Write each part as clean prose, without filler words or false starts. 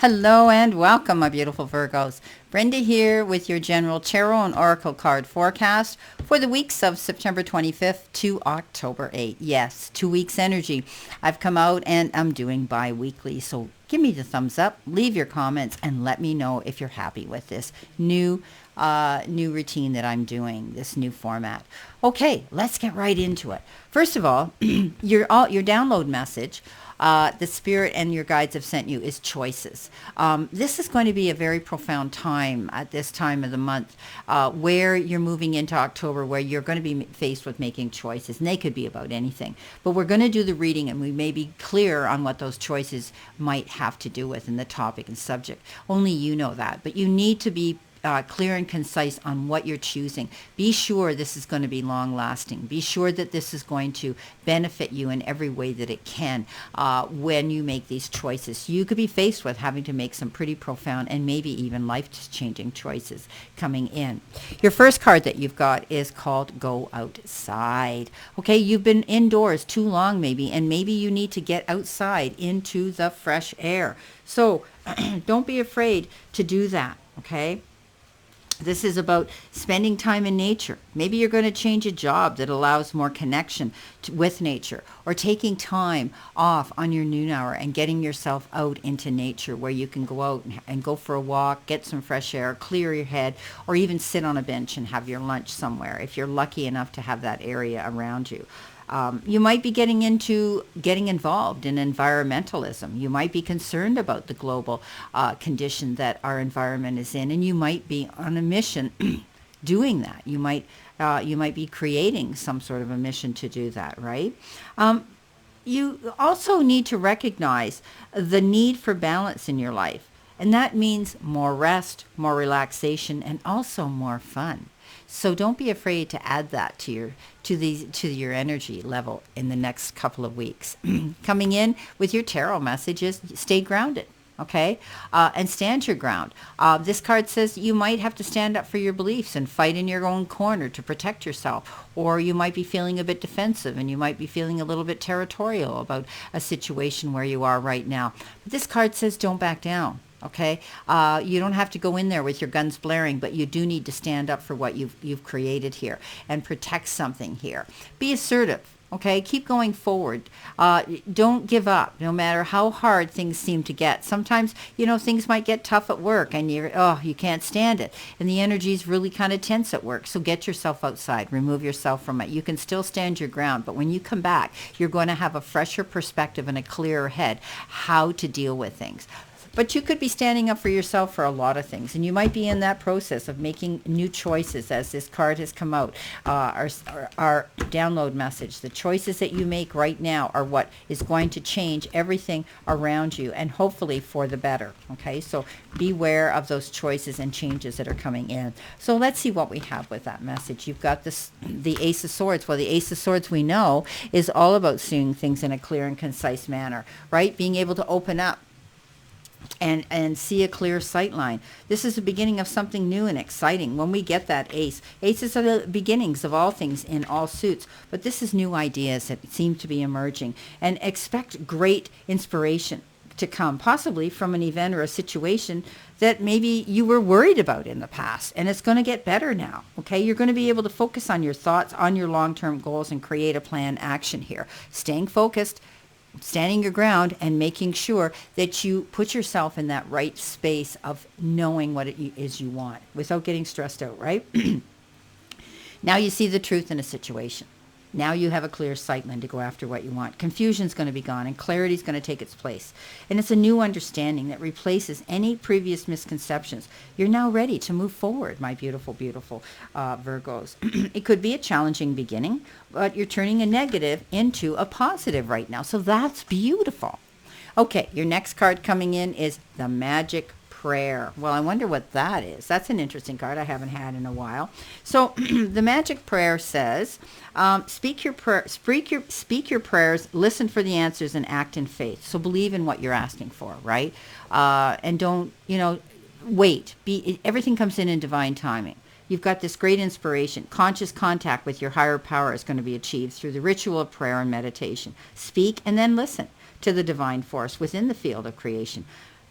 Hello and welcome, my beautiful Virgos. Brenda here with your general tarot and oracle card forecast for the weeks of September 25th to October 8th. Yes, 2 weeks energy. I've come out and I'm doing bi-weekly, so give me the thumbs up, leave your comments, and let me know if you're happy with this new routine that I'm doing, this new format. Okay, let's get right into it. First of all, your download message, the spirit and your guides have sent you is choices. This is going to be a very profound time at this time of the month, where you're moving into October, where you're going to be faced with making choices, and they could be about anything. But we're going to do the reading, and we may be clear on what those choices might have to do with in the topic and subject. Only you know that, but you need to be clear and concise on what you're choosing. Be sure this is going to be long lasting. Be sure that this is going to benefit you in every way that it can when you make these choices. You could be faced with having to make some pretty profound and maybe even life-changing choices coming in. Your first card that you've got is called Go Outside. Okay, you've been indoors too long maybe, and maybe you need to get outside into the fresh air. So don't be afraid to do that, okay? This is about spending time in nature. Maybe you're going to change a job that allows more connection with nature, or taking time off on your noon hour and getting yourself out into nature where you can go out and go for a walk, get some fresh air, clear your head, or even sit on a bench and have your lunch somewhere if you're lucky enough to have that area around you. You might be getting involved in environmentalism. You might be concerned about the global condition that our environment is in, and you might be on a mission doing that. You might be creating some sort of a mission to do that, right? You also need to recognize the need for balance in your life, and that means more rest, more relaxation, and also more fun. So don't be afraid to add that to your energy level in the next couple of weeks. Coming in with your tarot messages, stay grounded, okay? And stand your ground. This card says you might have to stand up for your beliefs and fight in your own corner to protect yourself. Or you might be feeling a bit defensive, and you might be feeling a little bit territorial about a situation where you are right now. But this card says don't back down. Okay, you don't have to go in there with your guns blaring, but you do need to stand up for what you've created here and protect something here. Be assertive. Okay, keep going forward. Don't give up, no matter how hard things seem to get. Sometimes, things might get tough at work, and you can't stand it, and the energy is really kind of tense at work. So get yourself outside, remove yourself from it. You can still stand your ground, but when you come back, you're going to have a fresher perspective and a clearer head how to deal with things. But you could be standing up for yourself for a lot of things, and you might be in that process of making new choices as this card has come out. Our download message, the choices that you make right now are what is going to change everything around you, and hopefully for the better. Okay, so beware of those choices and changes that are coming in. So let's see what we have with that message. You've got the Ace of Swords. Well, the Ace of Swords, we know, is all about seeing things in a clear and concise manner, right? Being able to open up and see a clear sight line. This is the beginning of something new and exciting. When we get that ace, aces are the beginnings of all things in all suits, but this is new ideas that seem to be emerging, and expect great inspiration to come, possibly from an event or a situation that maybe you were worried about in the past, and it's going to get better now. Okay, you're going to be able to focus on your thoughts, on your long-term goals, and create a plan action here. Staying focused, standing your ground, and making sure that you put yourself in that right space of knowing what it is you want without getting stressed out, right? Now you see the truth in a situation. Now you have a clear sight line to go after what you want. Confusion's going to be gone, and clarity is going to take its place. And it's a new understanding that replaces any previous misconceptions. You're now ready to move forward, my beautiful, beautiful Virgos. It could be a challenging beginning, but you're turning a negative into a positive right now. So that's beautiful. Okay, your next card coming in is the Magic Prayer. Well, I wonder what that is. That's an interesting card I haven't had in a while. So the Magic Prayer says, speak your prayers, listen for the answers, and act in faith. So believe in what you're asking for, right? And don't, wait. Everything comes in divine timing. You've got this great inspiration. Conscious contact with your higher power is going to be achieved through the ritual of prayer and meditation. Speak and then listen to the divine force within the field of creation.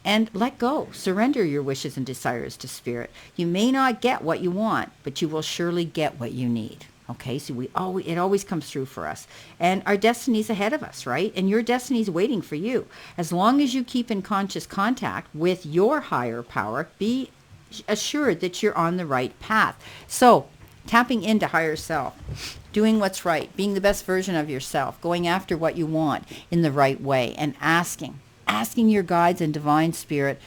and let go. Surrender your wishes and desires to Spirit. You may not get what you want, but you will surely get what you need. Okay, so it always comes through for us. And our destiny's ahead of us, right? And your destiny's waiting for you. As long as you keep in conscious contact with your higher power, be assured that you're on the right path. So, tapping into higher self, doing what's right, being the best version of yourself, going after what you want in the right way, and asking your guides and divine spirit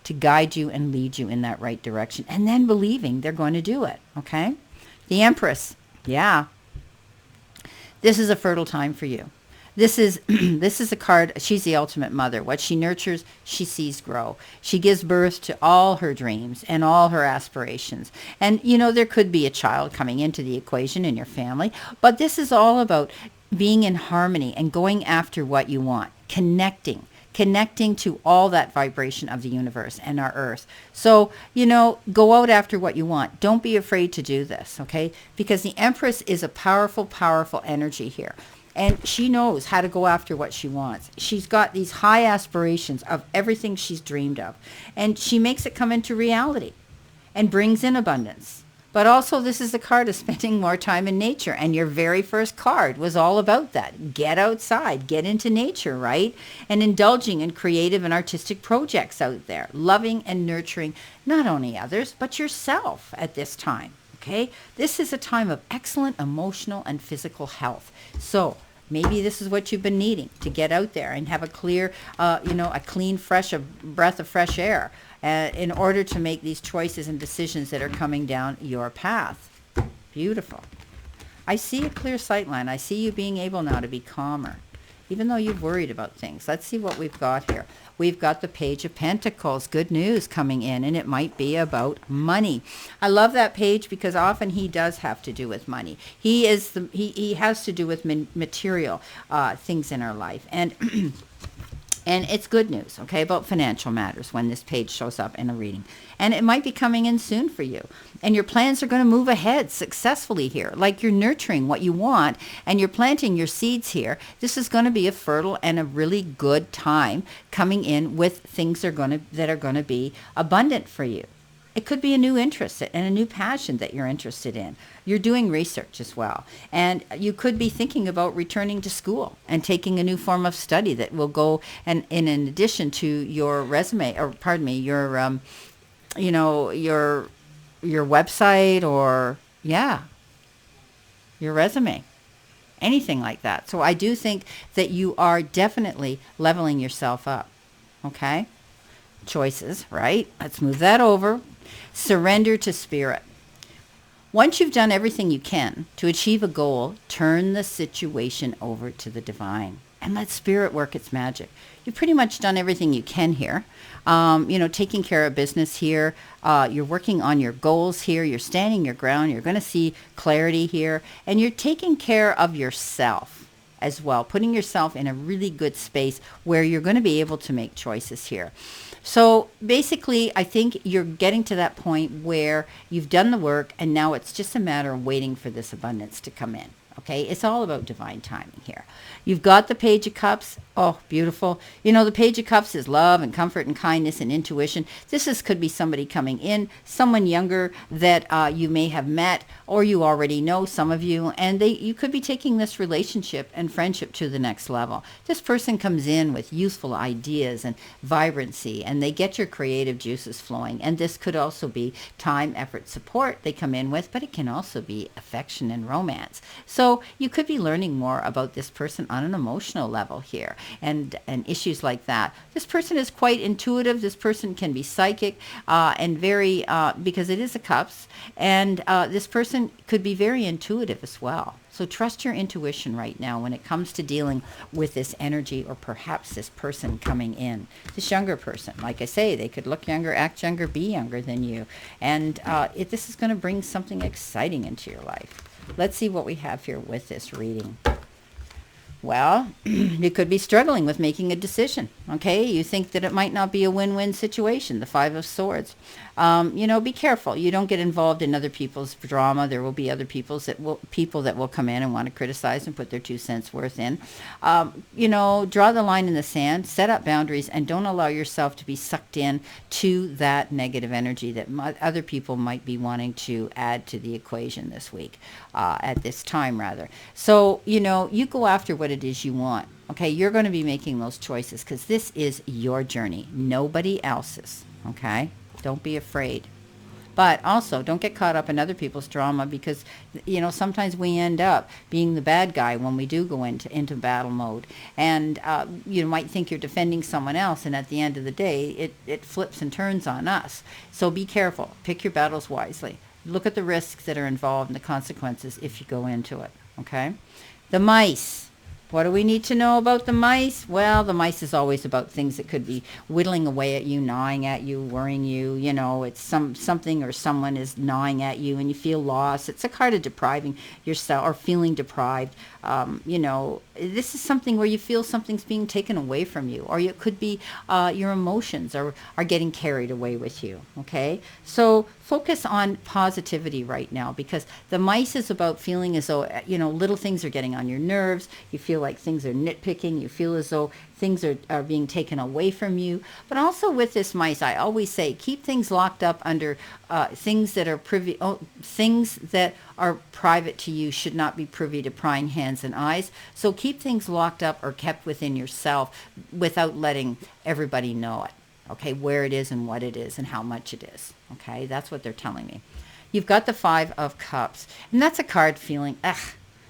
to guide you and lead you in that right direction, and then believing they're going to do it, okay? The Empress. Yeah. This is a fertile time for you. This is a card. She's the ultimate mother. What she nurtures, she sees grow. She gives birth to all her dreams and all her aspirations. And, there could be a child coming into the equation in your family, but this is all about being in harmony and going after what you want, connecting to all that vibration of the universe and our earth. So, go out after what you want. Don't be afraid to do this, okay? Because the Empress is a powerful, powerful energy here. And she knows how to go after what she wants. She's got these high aspirations of everything she's dreamed of. And she makes it come into reality and brings in abundance. But also, this is the card of spending more time in nature. And your very first card was all about that. Get outside, get into nature, right? And indulging in creative and artistic projects out there. Loving and nurturing not only others, but yourself at this time, okay? This is a time of excellent emotional and physical health. So maybe this is what you've been needing, to get out there and have a clear, a clean, fresh breath of fresh air. In order to make these choices and decisions that are coming down your path. Beautiful. I see a clear sight line. I see you being able now to be calmer, even though you've worried about things. Let's see what we've got here. We've got the Page of Pentacles. Good news coming in, and it might be about money. I love that page because often he does have to do with money. He has to do with material things in our life. And and it's good news, okay, about financial matters when this page shows up in a reading. And it might be coming in soon for you. And your plans are going to move ahead successfully here. Like you're nurturing what you want and you're planting your seeds here. This is going to be a fertile and a really good time coming in with things that are going to be abundant for you. It could be a new interest and a new passion that you're interested in. You're doing research as well. And you could be thinking about returning to school and taking a new form of study that will go and in addition to your resume, or pardon me, your website, or your resume. Anything like that. So I do think that you are definitely leveling yourself up. Okay? Choices, right? Let's move that over. Surrender to Spirit. Once you've done everything you can to achieve a goal, turn the situation over to the divine and let Spirit work its magic. You've pretty much done everything you can here. Taking care of business here. You're working on your goals here. You're standing your ground. You're going to see clarity here. And you're taking care of yourself as well, putting yourself in a really good space where you're going to be able to make choices here. So basically, I think you're getting to that point where you've done the work and now it's just a matter of waiting for this abundance to come in. Okay, it's all about divine timing here. You've got the Page of Cups. Oh, beautiful. The Page of Cups is love and comfort and kindness and intuition. Could be somebody coming in, someone younger that you may have met or you already know, some of you, and you could be taking this relationship and friendship to the next level. This person comes in with youthful ideas and vibrancy, and they get your creative juices flowing. And this could also be time, effort, support they come in with, but it can also be affection and romance. So you could be learning more about this person on an emotional level here and issues like that. This person is quite intuitive. This person can be psychic and very, because it is a cups, and this person could be very intuitive as well. So trust your intuition right now when it comes to dealing with this energy or perhaps this person coming in. This younger person, like I say, they could look younger, act younger, be younger than you. And this is going to bring something exciting into your life. Let's see what we have here with this reading. Well, you could be struggling with making a decision. Okay, you think that it might not be a win-win situation. The Five of Swords. Be careful. You don't get involved in other people's drama. There will be other people that will come in and want to criticize and put their 2 cents worth in. Draw the line in the sand. Set up boundaries, and don't allow yourself to be sucked in to that negative energy that other people might be wanting to add to the equation this week, at this time rather. So you go after what it is you want. Okay, you're going to be making those choices because this is your journey, nobody else's. Okay, don't be afraid. But also, don't get caught up in other people's drama because, sometimes we end up being the bad guy when we do go into battle mode. And you might think you're defending someone else, and at the end of the day, it flips and turns on us. So be careful. Pick your battles wisely. Look at the risks that are involved and the consequences if you go into it. Okay? The mice. What do we need to know about the mice? Well, the mice is always about things that could be whittling away at you, gnawing at you, worrying you. It's something or someone is gnawing at you and you feel lost. It's a card of depriving yourself or feeling deprived. This is something where you feel something's being taken away from you, or it could be your emotions are getting carried away with you. Okay? So focus on positivity right now because the mice is about feeling as though, little things are getting on your nerves. You feel like things are nitpicking. You feel as though things are being taken away from you. But also with this mice, I always say keep things locked up under things that are things that are private to you should not be privy to prying hands and eyes. So keep things locked up or kept within yourself without letting everybody know it. Okay, where it is and what it is and how much it is. Okay, that's what they're telling me. You've got the Five of Cups, and that's a card feeling,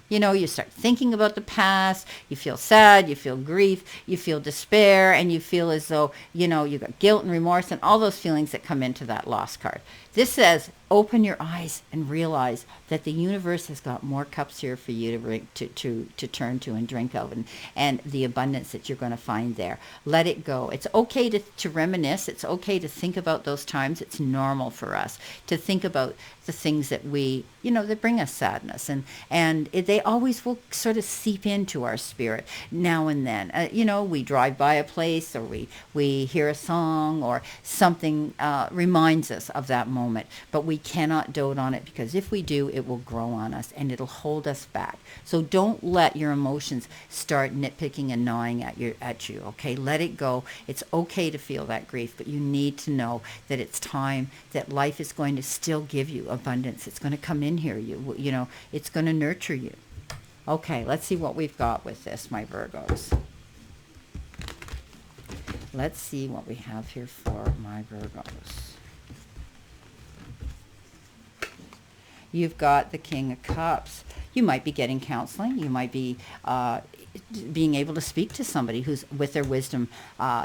you start thinking about the past, you feel sad, you feel grief, you feel despair, and you feel as though, you got guilt and remorse and all those feelings that come into that lost card. This says, open your eyes and realize that the universe has got more cups here for you to turn to and drink of, and the abundance that you're going to find there. Let it go. It's okay to reminisce. It's okay to think about those times. It's normal for us to think about the things that that bring us sadness, and they always will sort of seep into our spirit now and then. We drive by a place, or we hear a song, or something reminds us of that moment. But we cannot dote on it because if we do, it will grow on us and it'll hold us back. So don't let your emotions start nitpicking and gnawing at you. Okay, let it go. It's okay to feel that grief, but you need to know that it's time, that life is going to still give you abundance. It's going to come in here. It's going to nurture you. Okay, let's see what we've got with this, my Virgos. Let's see what we have here for my Virgos. You've got the King of Cups. You might be getting counseling. You might be being able to speak to somebody who's with their wisdom.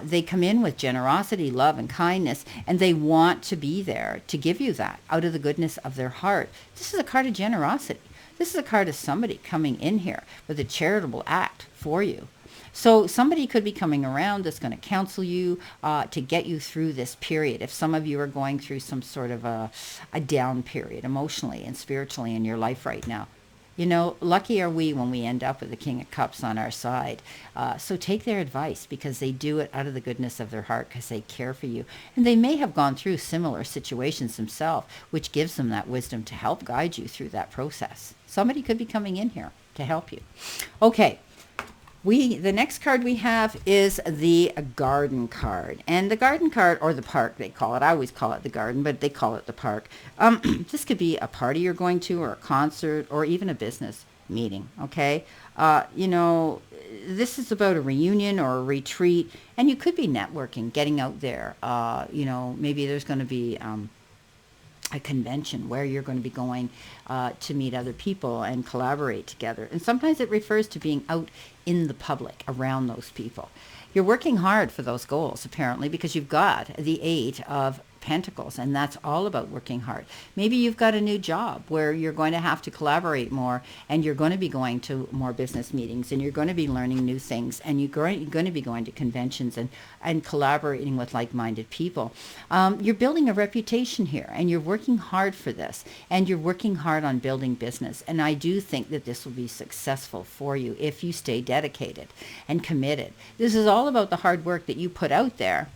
They come in with generosity, love, and kindness, and they want to be there to give you that out of the goodness of their heart. This is a card of generosity. This is a card of somebody coming in here with a charitable act for you. So somebody could be coming around that's going to counsel you to get you through this period. If some of you are going through some sort of a down period emotionally and spiritually in your life right now. Lucky are we when we end up with the King of Cups on our side. So take their advice because they do it out of the goodness of their heart because they care for you. And they may have gone through similar situations themselves, which gives them that wisdom to help guide you through that process. Somebody could be coming in here to help you. Okay. The next card we have is the garden card. And the garden card, or the park, they call it. I always call it the garden, but they call it the park. This could be a party you're going to, or a concert, or even a business meeting, okay? This is about a reunion or a retreat, and you could be networking, getting out there. Maybe there's going to be a convention where you're going to be going to meet other people and collaborate together. And sometimes it refers to being out in the public around those people. You're working hard for those goals, apparently, because you've got the 8 of Pentacles, and that's all about working hard. Maybe you've got a new job where you're going to have to collaborate more, and you're going to be going to more business meetings, and you're going to be learning new things, and you're going to be going to conventions and collaborating with like-minded people. You're building a reputation here, and you're working hard for this, and you're working hard on building business. And I do think that this will be successful for you if you stay dedicated and committed. This is all about the hard work that you put out there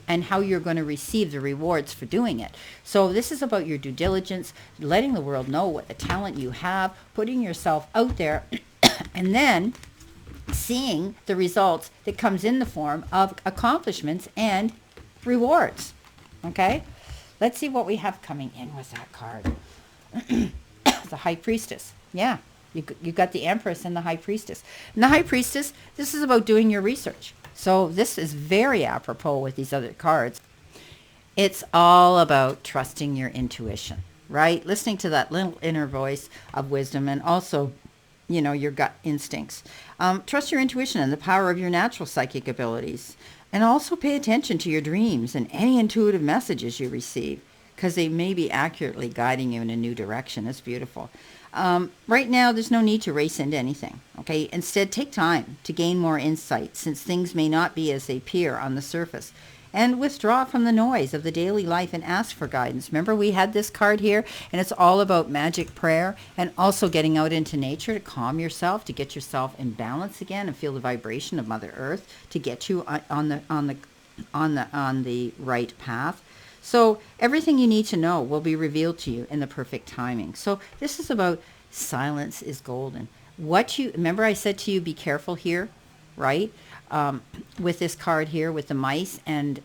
and how you're going to receive the rewards for doing it. So this is about your due diligence, letting the world know what the talent you have, putting yourself out there, and then seeing the results that comes in the form of accomplishments and rewards. Okay? Let's see what we have coming in with that card. The High Priestess. Yeah. You got the Empress and the High Priestess. And the High Priestess, this is about doing your research. So this is very apropos with these other cards. It's all about trusting your intuition, right? Listening to that little inner voice of wisdom, and also, your gut instincts. Trust your intuition and the power of your natural psychic abilities. And also pay attention to your dreams and any intuitive messages you receive, because they may be accurately guiding you in a new direction. It's beautiful. Right now, there's no need to race into anything, okay? Instead, take time to gain more insight, since things may not be as they appear on the surface. And withdraw from the noise of the daily life and ask for guidance. Remember, we had this card here, and it's all about magic prayer and also getting out into nature to calm yourself, to get yourself in balance again and feel the vibration of Mother Earth to get you on the right path. So everything you need to know will be revealed to you in the perfect timing. So this is about silence is golden. Remember I said to you, be careful here, right? With this card here, with the mice and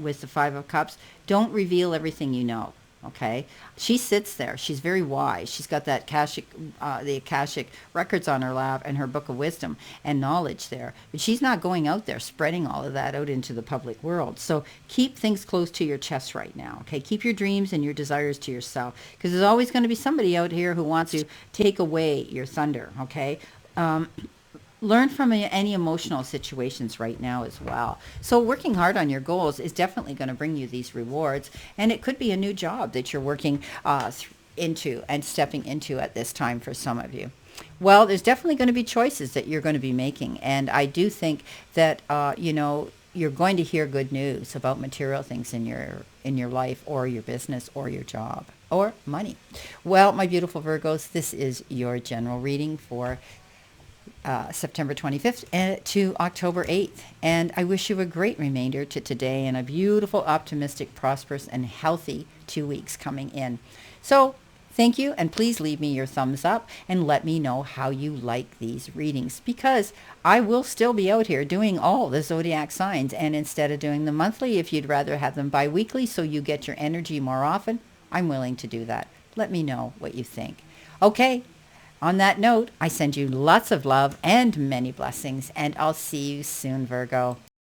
with the Five of Cups, don't reveal everything you know. Okay, she sits there. She's very wise. She's got that the Akashic records on her lap and her book of wisdom and knowledge there. But she's not going out there spreading all of that out into the public world. So keep things close to your chest right now. Okay, keep your dreams and your desires to yourself, because there's always going to be somebody out here who wants to take away your thunder. Okay. Learn from any emotional situations right now as well. So working hard on your goals is definitely going to bring you these rewards, and it could be a new job that you're working into and stepping into at this time for some of you. Well, there's definitely going to be choices that you're going to be making, and I do think that you're going to hear good news about material things in your life, or your business, or your job, or money. Well, my beautiful Virgos, this is your general reading for September 25th to October 8th. And I wish you a great remainder to today and a beautiful, optimistic, prosperous, and healthy 2 weeks coming in. So thank you, and please leave me your thumbs up and let me know how you like these readings, because I will still be out here doing all the zodiac signs, and instead of doing them monthly, if you'd rather have them bi-weekly so you get your energy more often, I'm willing to do that. Let me know what you think. Okay. On that note, I send you lots of love and many blessings, and I'll see you soon, Virgo.